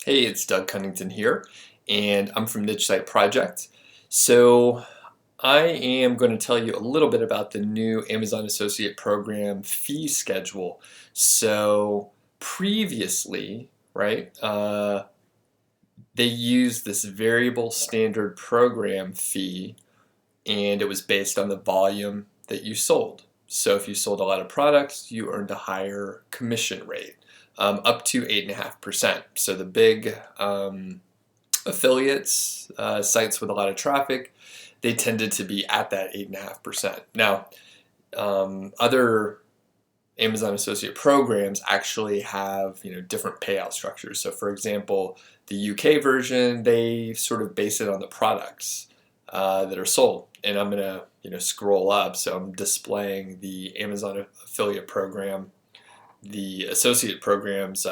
Hey, it's Doug Cunnington here, and I'm from Niche Site Project. So I am going to tell you a little bit about the new Amazon Associate Program fee schedule. So previously, right, they used this variable standard program fee, and it was based on the volume that you sold. So if you sold a lot of products, you earned a higher commission rate, up to 8.5%. So the big affiliates, sites with a lot of traffic, they tended to be at that 8.5%. Now, other Amazon Associate programs actually have different payout structures. So, for example, the UK version, they sort of base it on the products that are sold. And I'm gonna scroll up, so I'm displaying the Amazon affiliate program, the associate programs.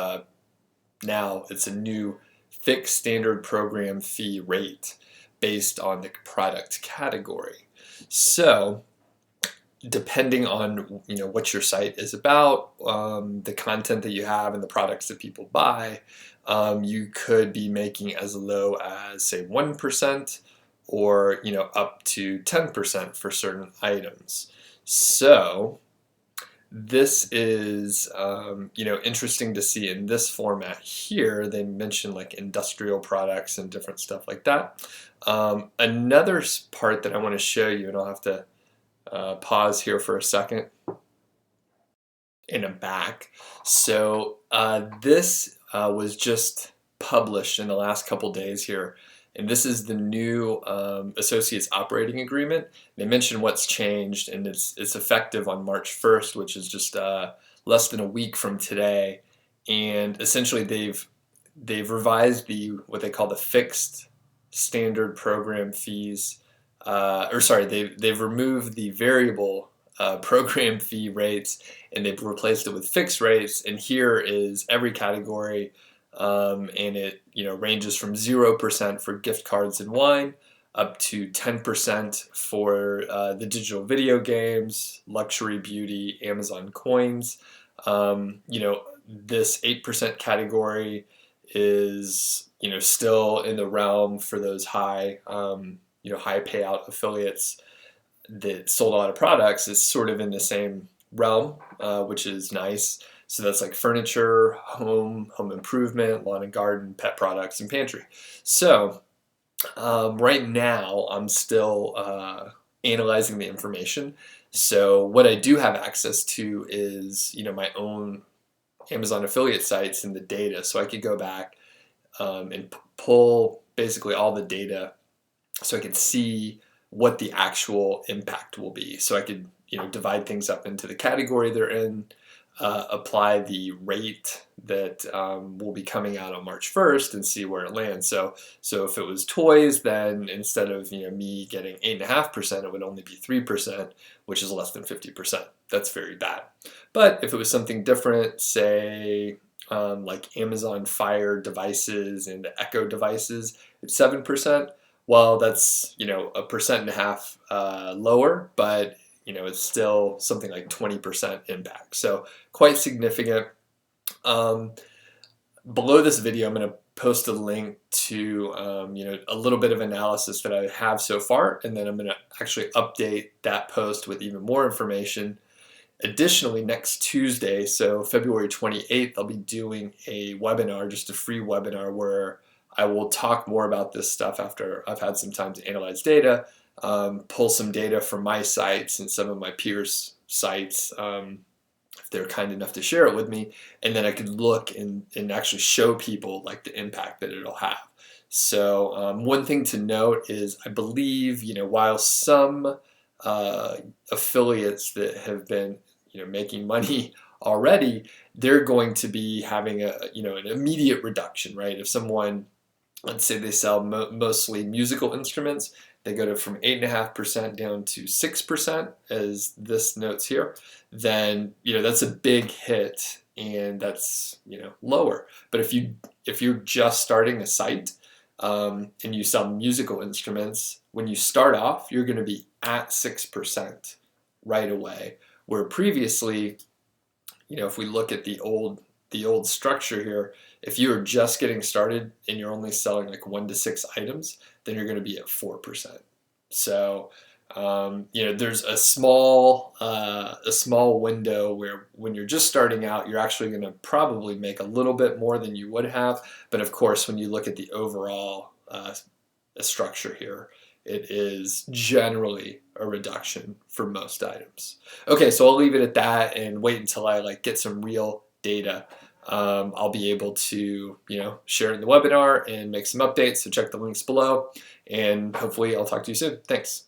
Now it's a new fixed standard program fee rate based on the product category. So depending on what your site is about, the content that you have and the products that people buy, you could be making as low as say 1% or up to 10% for certain items. So this is interesting to see in this format here. They mention like industrial products and different stuff like that. Another part that I want to show you, and I'll have to pause here for a second, and I'm back. So this was just published in the last couple days here, and this is the new Associates Operating Agreement. They mention what's changed, and it's effective on March 1st, which is just less than a week from today. And essentially, they've revised the what they call the fixed standard program fees, or sorry, they've removed the variable program fee rates, and they've replaced it with fixed rates. And here is every category, and it ranges from 0% for gift cards and wine up to 10% for the digital video games, luxury beauty, Amazon coins. This 8% category is still in the realm for those high payout affiliates that sold a lot of products. Is sort of in the same realm, which is nice. So that's like furniture, home improvement, lawn and garden, pet products, and pantry. So right now I'm still analyzing the information. So what I do have access to is my own Amazon affiliate sites and the data. So I could go back and pull basically all the data, so I could see what the actual impact will be. So I could divide things up into the category they're in, apply the rate that will be coming out on March 1st, and see where it lands. So if it was toys, then instead of me getting 8.5%, it would only be 3%, which is less than 50%. That's very bad. But if it was something different, say like Amazon Fire devices and Echo devices, it's 7%. Well, that's 1.5% lower, but it's still something like 20% impact. So quite significant. Below this video, I'm going to post a link to a little bit of analysis that I have so far, and then I'm going to actually update that post with even more information. Additionally, next Tuesday, so February 28th, I'll be doing a webinar, just a free webinar, where I will talk more about this stuff after I've had some time to analyze data, pull some data from my sites and some of my peers' sites, if they're kind enough to share it with me, and then I could look and actually show people like the impact that it'll have. So one thing to note is, I believe while some affiliates that have been making money already, they're going to be having an immediate reduction, right? If someone, let's say they sell mostly musical instruments, they go from 8.5% down to 6%, as this notes here, then that's a big hit, and that's lower. But if you're just starting a site, and you sell musical instruments, when you start off, you're going to be at 6% right away. Where previously, if we look at the old the old structure here, if you are just getting started and you're only selling like 1 to 6 items, then you're going to be at 4%. So there's a small window where when you're just starting out, you're actually going to probably make a little bit more than you would have. But of course, when you look at the overall structure here, it is generally a reduction for most items. Okay, so I'll leave it at that and wait until I get some real data. I'll be able to share it in the webinar and make some updates. So check the links below, and hopefully I'll talk to you soon. Thanks.